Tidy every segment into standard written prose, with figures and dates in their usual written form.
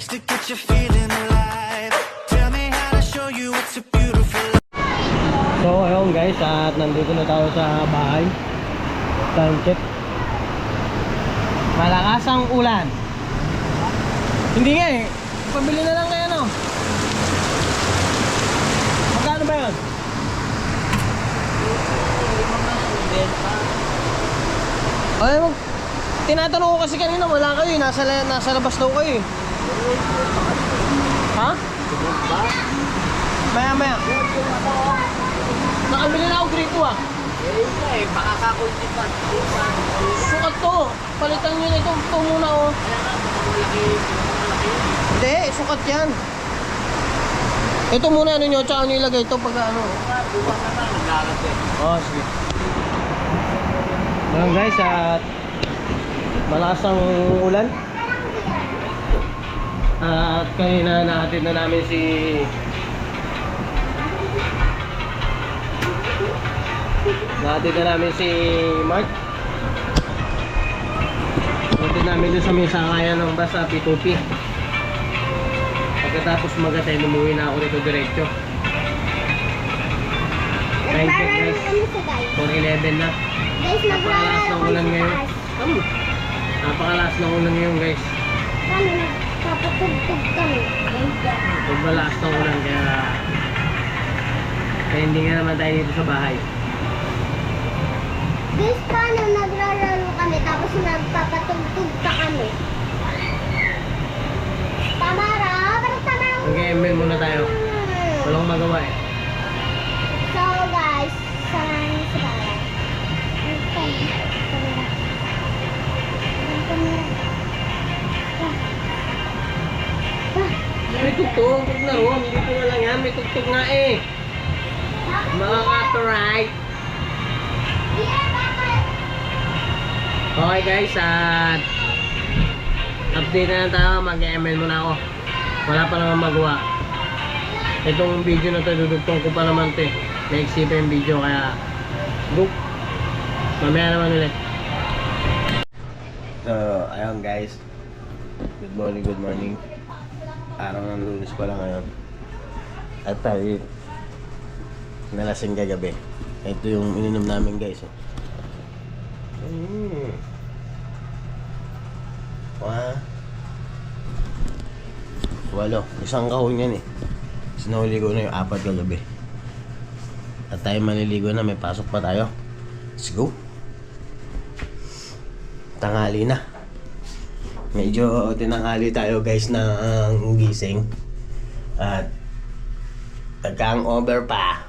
lyrics to get you feeling alive. Tell me how to show you it's a beautiful life. So ayun guys, at nandito na tayo sa bahay. Time check. Malakas ang ulan. Hindi nga eh. Pabili na lang kayo, no? Magkano ba yun? Ay, tinatanong ko kasi kanina, wala kayo eh. Nasa labas daw kayo eh. Ha? Maya. Nakabili na ako grito ah. Eh, baka kakunti pa. Sukat to. Palitan nyo na ito muna oh. Hindi, sukat yan. Ito muna ano nyo, tsaka nyo ilagay ito pag ano. Buwan na ba? Naglalat eh. Oh, sige. Ngayon guys, at malakas ang ulan. At kanina nahatid na namin si Mark. Nahatid namin doon sa may sakayan ng bus sa P2P. Pagkatapos magatay, lumuwi na ako dito diretso. Thank you guys. 4:11 na. Guys, Napakalakas ng ulan ngayon. Napakalakas ng ulan ngayon guys. Kami nagpapatugtog kami. Pag malakas ng ulan kaya hindi nga naman tayo dito sa bahay. Guys, paano nagrararo kami tapos nagpapatugtog pa kami? Tamara, parang Tamara. Mag-ML muna tayo. Walang magawa eh. So guys, samahan niyo si Tara. May tugtog, huwag na ron. Dito na lang yan, may tugtog nga eh. Mga copyright. Okay guys, at update na lang tayo. Mag-ML muna ako. Wala pa naman magawa. Itong video na to, dudugtong ko pa naman to eh. Maiksi pa yung video kaya book. Mamaya naman ulit. So, ayun guys. Good morning. Araw ng Lunes pa lang ngayon. At tayo nalasing kagabi. Ito yung ininom namin guys. Walo. Isang kahon yan eh. Sinahuli ko na yung 4 kagabi. At tayo maliligo na. May pasok pa tayo. Let's go. Tanghali na. Medyo tinanghali tayo guys ng gising. At nagka-hangover pa.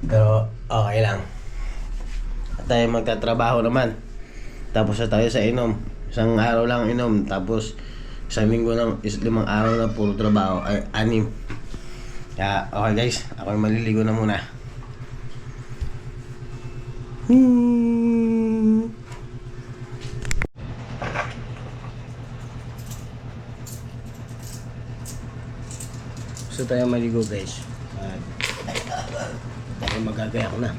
Pero okay lang. At tayo magtatrabaho naman. Tapos na tayo sa inom. Isang araw lang inom. Tapos isang linggo ng 5 araw na puro trabaho. Ay 6. Kaya okay guys. Ako maliligo na muna. Gusto tayo maligo guys. Tayo magagaya ko na.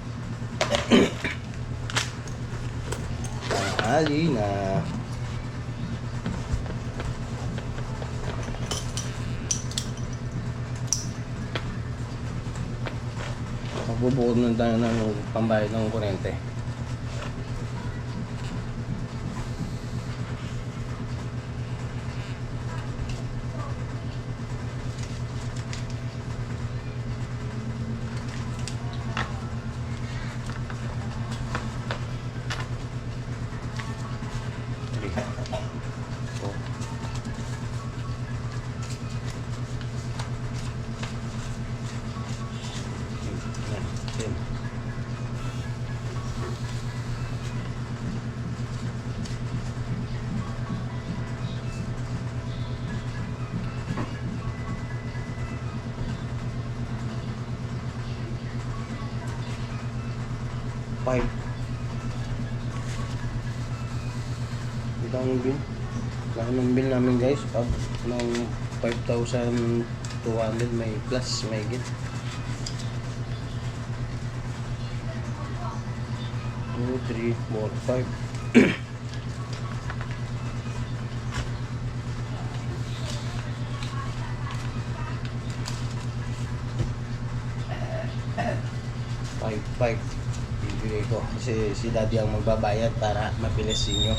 Tanghali na. Magbubukod na tayo ng pambayad ng kuryente. Pipe. Dito ang bill. Laki ng bill namin guys. Pag ng 5,200 may plus, may git. 2, 3, 4, 5. bike. Bibigay ko kasi si daddy ang magbabayad para mabilis inyo.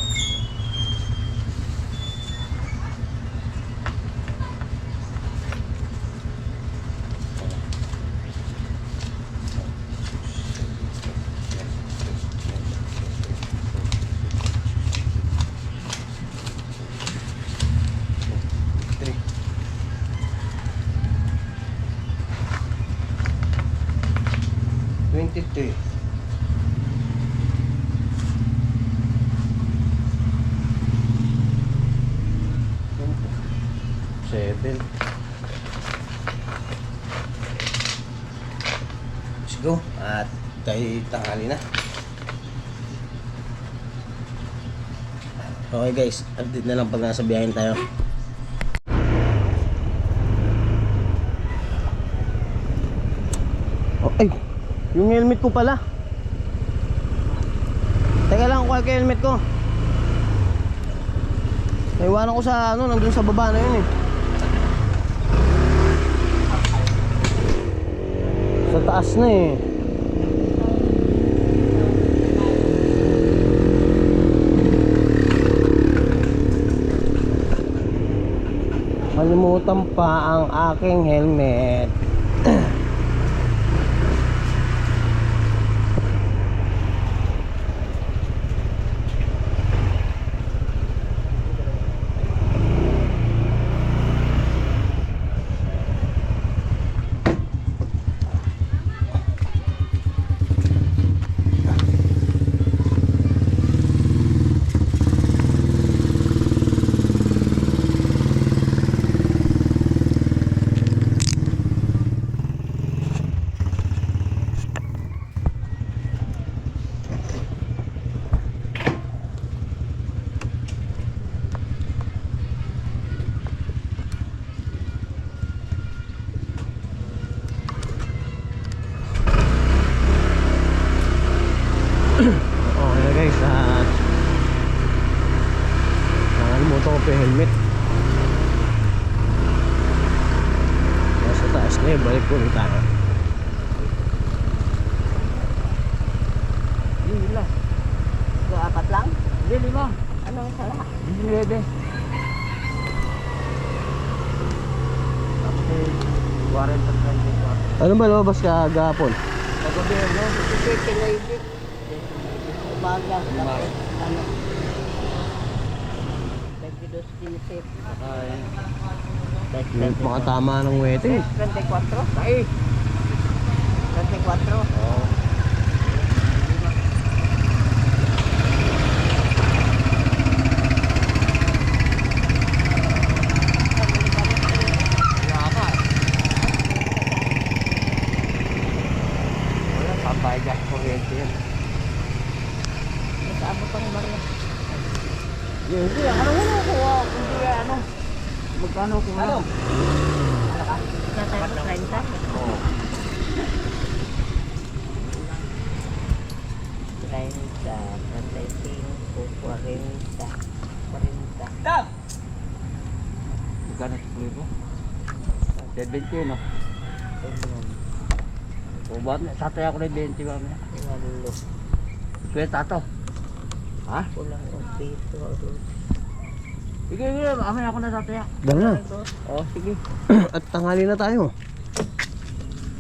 $23. $7. Let's go. At tayo tanghali na. Okay guys, update na lang pag nasa biyahin tayo. Oh, ay! Yung helmet ko pala. Teka lang, kuha ko yung helmet ko. Naiwanan ko sa ano, nandun sa baba na yun eh. Sa taas na eh. Malimutan pa ang aking helmet. Okay guys, nakalimutan ko pa yung helmet. Nasa taas na yun, balik ko ulit tayo. Lila. Apat lang? Hindi, 5. Anong sala? Hindi, 9. Tapos 40 Ano ba lumabas ka gahapon? Paggabi, no? Pinayibit. Umaga. Tapos ano? 22 Pinisip. Baka tama ng wedding. 24? Ay! 24? Oo. Wala, pambayad ang kuryente yan. Nag-aabot ang barya. Hindi, ano kuha? Hindi, ano? Magkano kuha? Ano? Natay ko 30? Oo. 30, 35, 40. Magkano sa kulit mo? 70, no? O ba't satay ako na 20 ba? Kuya tato. Ha? Kulang ang piso. Sige, sige. Amin ako na satay. Dala na. Oh, sige. At tanghali na tayo.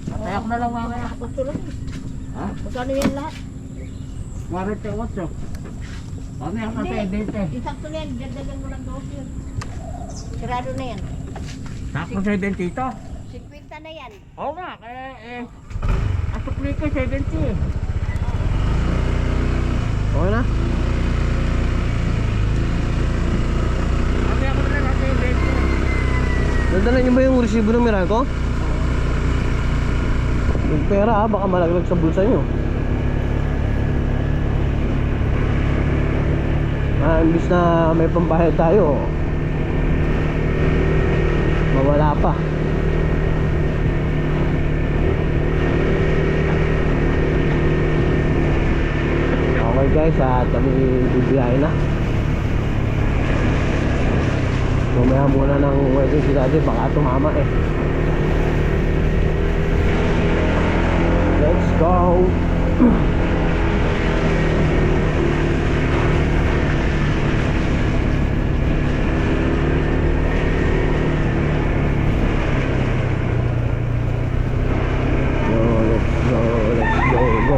Satay ako na lang mamaya. Gusto lang. Ha? Magkano yan lahat? 48. Mamaya ako na 20. Isang to yan. Dagdagan mo lang 2 yun. Sirado na yan. Sakto 70 ito. 50 na yan. Oo nga, kaya asukli ko 70. Okay na? Mamaya ako na lang 20. Nadala niyo ba yung resibo ng Meralco? Yung pera baka malaglag sa bulsa niyo. Imbis na may pambayad tayo, mawala pa. Okay guys, at kami bibiyahin na. Mamaya muna ng wedding si daddy, baka tumama eh. Let's go! Let's go.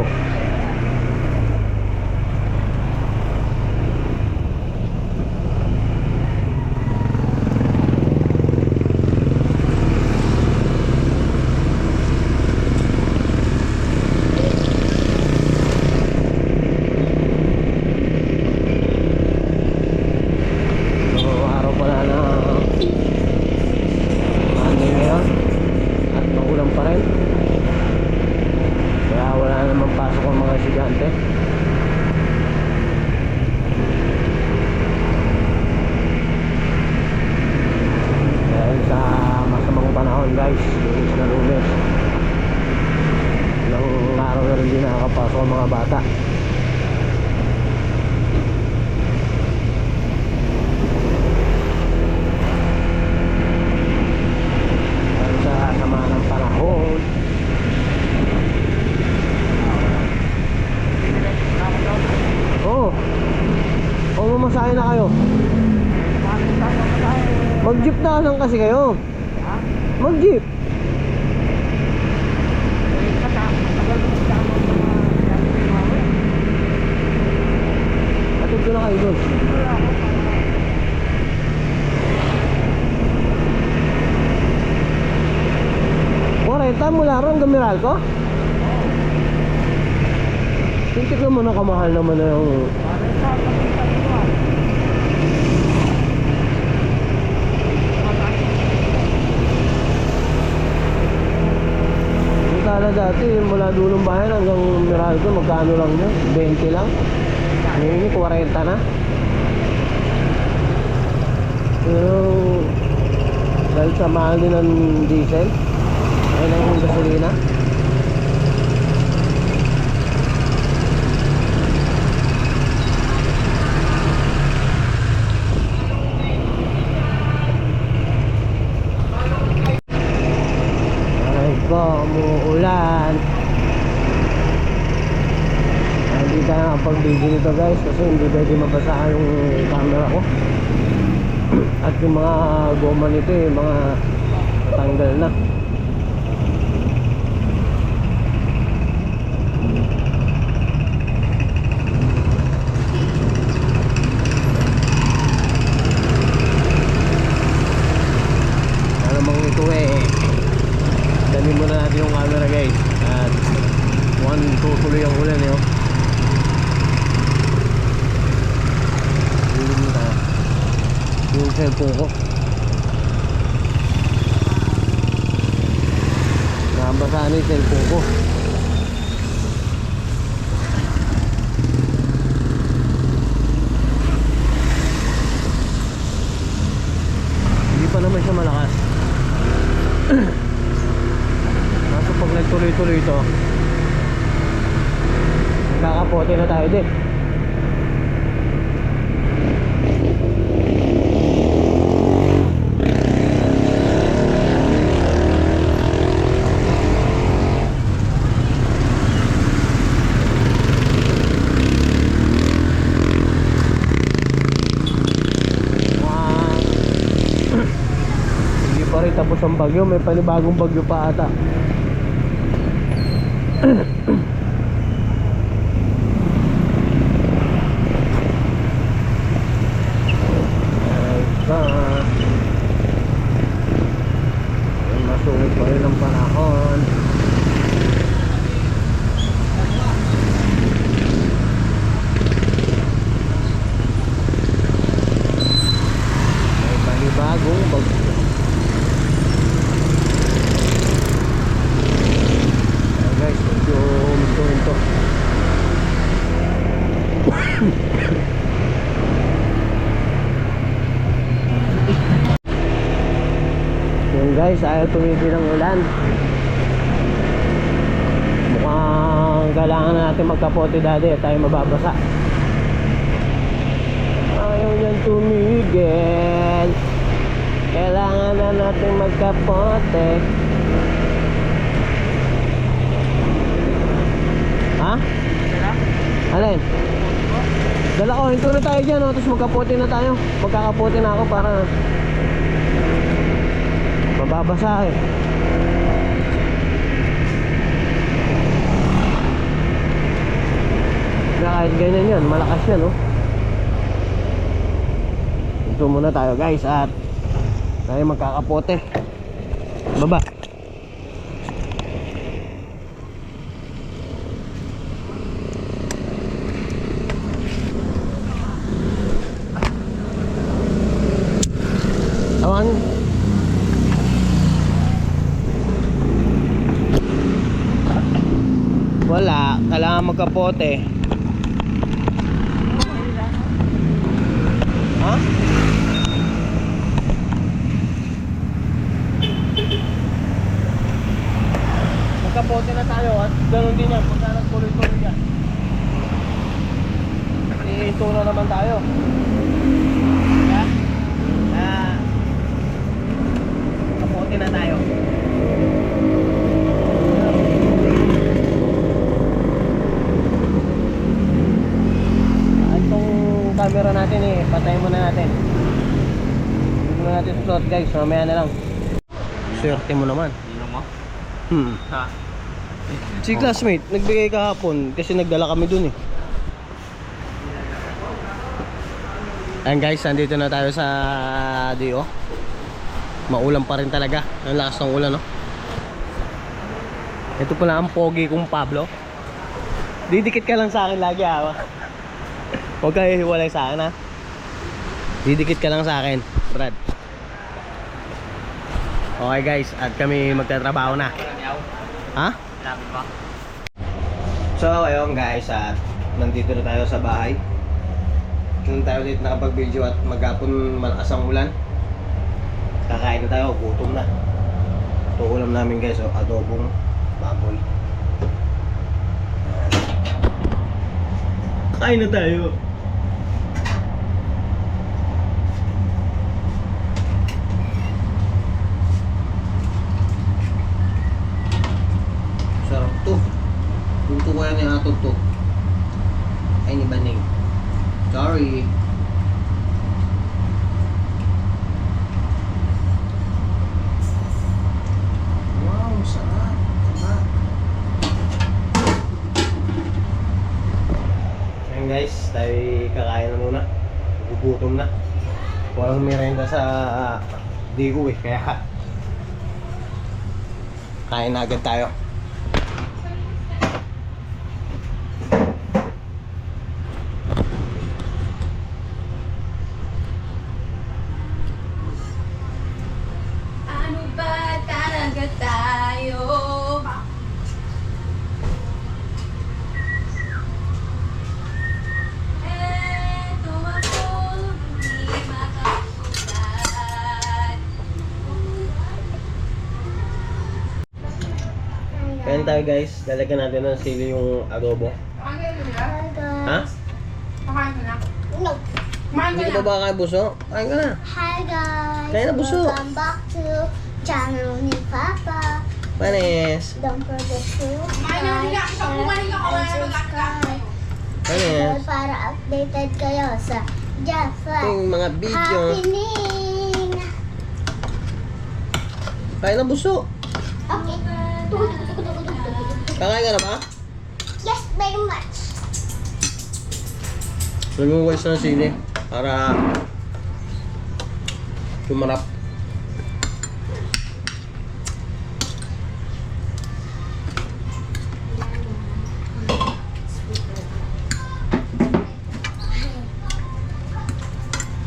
So, araw pala na Monday ngayon at maulan pa rin. Kaya wala namang pasok ang mga estudyante. Dahil sa masamang panahon guys, lunes na lunes. Ilang araw na rin din nakakapasok ang mga bata. Dahil sa sama ng panahon. Oo. O mamasahe na kayo. Mag-jeep na lang kasi kayo. Mag-jeep. Atid ko na kayo doon. Korenta mula ron gamiral ko? Tintik naman ang kamahal naman na yung yung tala dati mula dulong bayan hanggang Meralco magkano lang yun? 20 lang. Ngayon 40 na. Pero dahil sa mahal din ng diesel ay ng gasolina. Umuulan. Hindi tayo nakapag-video nito guys kasi hindi pwede mabasa yung camera ko. At yung mga goma nito yung mga tanggal na. Ano namang ito dali muna natin yung camera guys. At tutuloy ang ulan yun. Yung cellphone ko nabasa na yung cellphone ko. Hindi pa naman siya malakas. Kaso pag nagtuloy-tuloy ito kakapote na tayo din. Hindi pa rin tapos ang bagyo, may panibagong bagyo pa ata. Masungit pa rin ang panahon. May panibagong bagyo. Guys, medyo minto-minto. Yun guys, ayaw tumigil ng ulan. Mukhang kailangan na natin magkapote dati at tayo mababasa. Ayaw niyang tumigil. Kailangan na natin magkapote. Ha? Ha? Alin? Dala ko, hinto na tayo dyan, oh. Tapos magkapote na tayo. Magkakapote na ako para mababasa eh. Kaya kahit ganyan yan, malakas yan, oh. Hinto muna tayo guys at tayo magkakapote. Baba. Awan. Wala, kailangan magkapote. Ha? Magkapote na tayo at ganun din yan. Kung saan nagtuloy-tuloy yan. Ihinto na naman tayo. Kaya, magkapote na tayo. Itong camera natin eh, patayin muna natin. Hindi muna natin susuot guys, mamaya na lang. Swerte mo naman. Ha? Si classmate, nagbigay kahapon kasi nagdala kami dun eh. Ayan guys, nandito na tayo sa Dio. Maulan pa rin talaga. Ang lakas ng ulan, no? Ito pala ang pogi kong Pablo. Didikit ka lang sa akin lagi, ha? Huwag kayo hiwalay sa akin, ha? Didikit ka lang sa akin, Brad. Okay guys, at kami magtatrabaho na. Ha? So ayun guys, at nandito na tayo sa bahay. Nandito tayo dito nakapag-video at maghapon malakas ang ulan. Kakain na tayo, gutom na. Ito ulam namin guys, so adobong baboy. Kain na tayo. Sarap to. Bunto ko yan ni Atot to. Ay ni Baning. Sorry. Wow, sarap. Sarap. Ayan guys, tayo kakain na muna. Gugutom na. Walang merenda sa Digo eh, kaya kain na agad tayo. Ano ba talaga tayo? Eto ako, hindi makalimutan. Kain tayo guys, lalagyan natin ng sili yung adobo. Ha? Pakain ko na. No. Kumain Hindi ka ba kaya buso? Kain ka na. Hi guys. Kaya na buso. Welcome back to channel ni Papa. Panes. Don't forget to Kumain na nila. like, Ikaw kumain ka. share, and subscribe. Panes. Para updated kayo sa Jaffa Yung mga video. happening. Kain na buso. Okay. Kakain ka na ba? Yes, very much. Nag-uwais na ng sili para sumarap.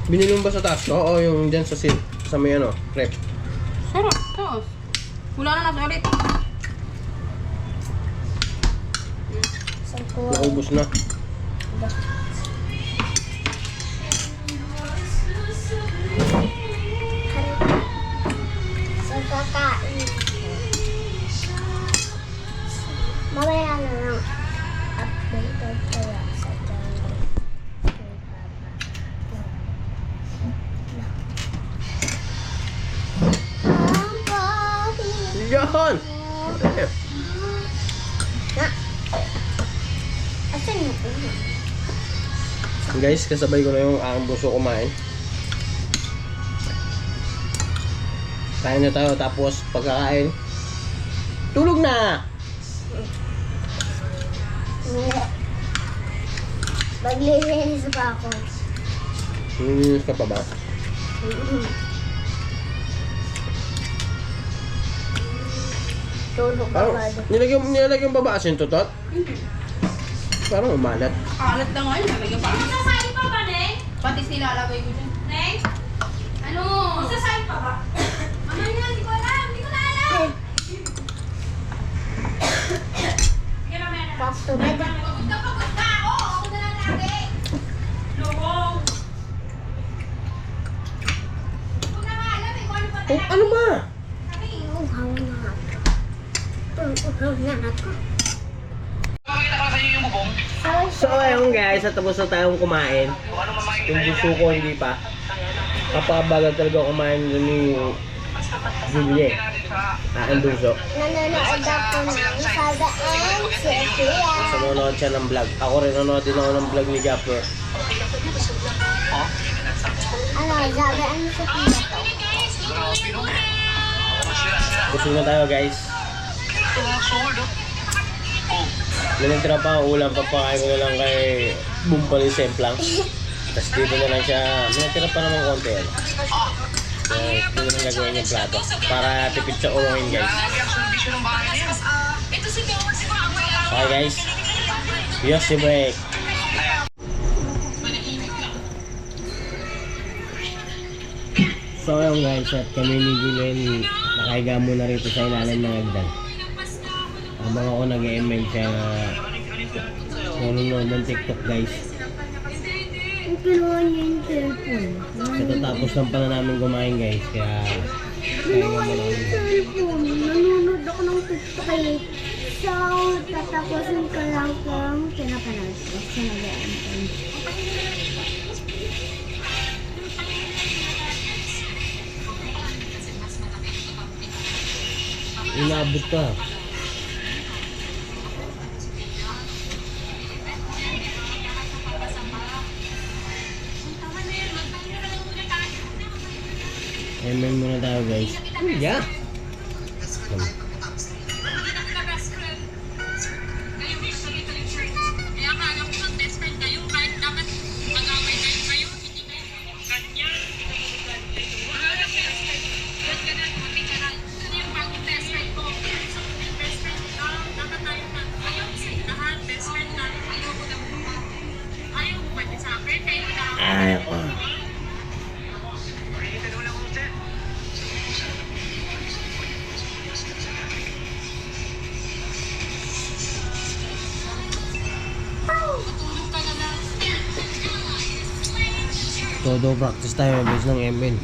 Binili mo ba sa taas to? O yung dyan sa may ano, rep? Sarap. Tapos. Wala na nasa ulit. Naubos na. So, kakain. Mamaya na lang updated kayo sa channel. Yan! Guys, kasabay ko na yung aking buso kumain. Kain na tayo, tapos pagkakain, tulog na! Maglilinis pa ako. Nilinis ka pa ba? Tulog pa Parang, ba? nilagyan ba ba asin tutot? Parang umalat. Kalat na nga yun. Nalagyan pa. Masasahin pa ba, Neng? Patis nilalagay ko dyan. Neng? Ano? Masasahin pa ba? Ano yun? Hindi ko alam. Hindi ko na alam. Sige na, Mena. Talk to bed. Pagod na ako. Ako na lang lagi. Lubong. Hindi ko na nga alam eh. Kung ano pa Oh, ano ba? Sabi, Uhaw na ako. Uhaw na ako. So ayun guys, at tapos na tayong kumain. Yung buso ko hindi pa. Kapakabagal talaga kumain dun ni Julie. Aking buso. Nanonood ako ng Saga and Sophia. So nanonood siya ng vlog. Ako rin nanonood din ako ng vlog ni Japper. Ano, Saga and Sophia to? Busog na tayo guys. May nagtira pa ang ulam, papakain ko na lang kay Bumpali Semplang. Tapos dito na lang siya, may nagtira pa naman konti. So, dito na lang gagawin yung plato. Para tipid sa uruhin guys. Okay guys, Yoshi break. So ayun guys, at kami ni Julian nakahiga muna rito sa ilalim ng hagdan. Habang ako nag-ML siya nanonood ng TikTok guys. Ang kinuha niya yung cellphone. Katatapos lang pala namin kumain guys, kaya Kinuha niya yung cellphone. Nanonood ako ng TikTok eh. So, tatapusin ko lang kung pinapanood ko sa nag-aantay. inabot ka. ML muna tayo guys. Yeah. Ay, oh. Todo practice tayo guys ng ML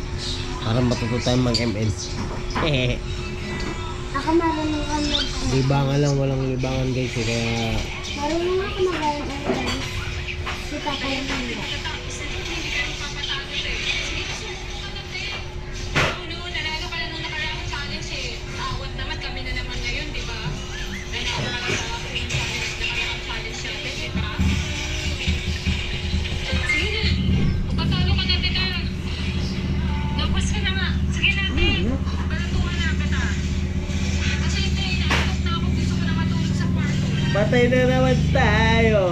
para matuto tayo mag-ML. Ako marunong ka mag- Libangan lang, walang libangan guys eh, kaya Marunong ako mag-aantay. Si Papa yung hindi. Nanalo ka na nung nakaraang challenge eh. Awat naman kami na naman ngayon, di ba? Nanalo ka na sa akin yung nakaraang challenge natin, di ba? Sige na. Patalo ka na kita. Labas ka na nga. Sige natin. Balatuhan na kita. Kasi hindi, inaantok na ako. Gusto ko na matulog sa kwarto. patay na naman tayo.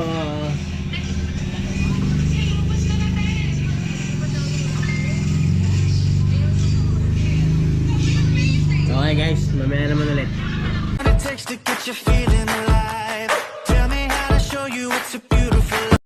Okay guys, mamaya naman ulit. What it takes to get you feeling alive.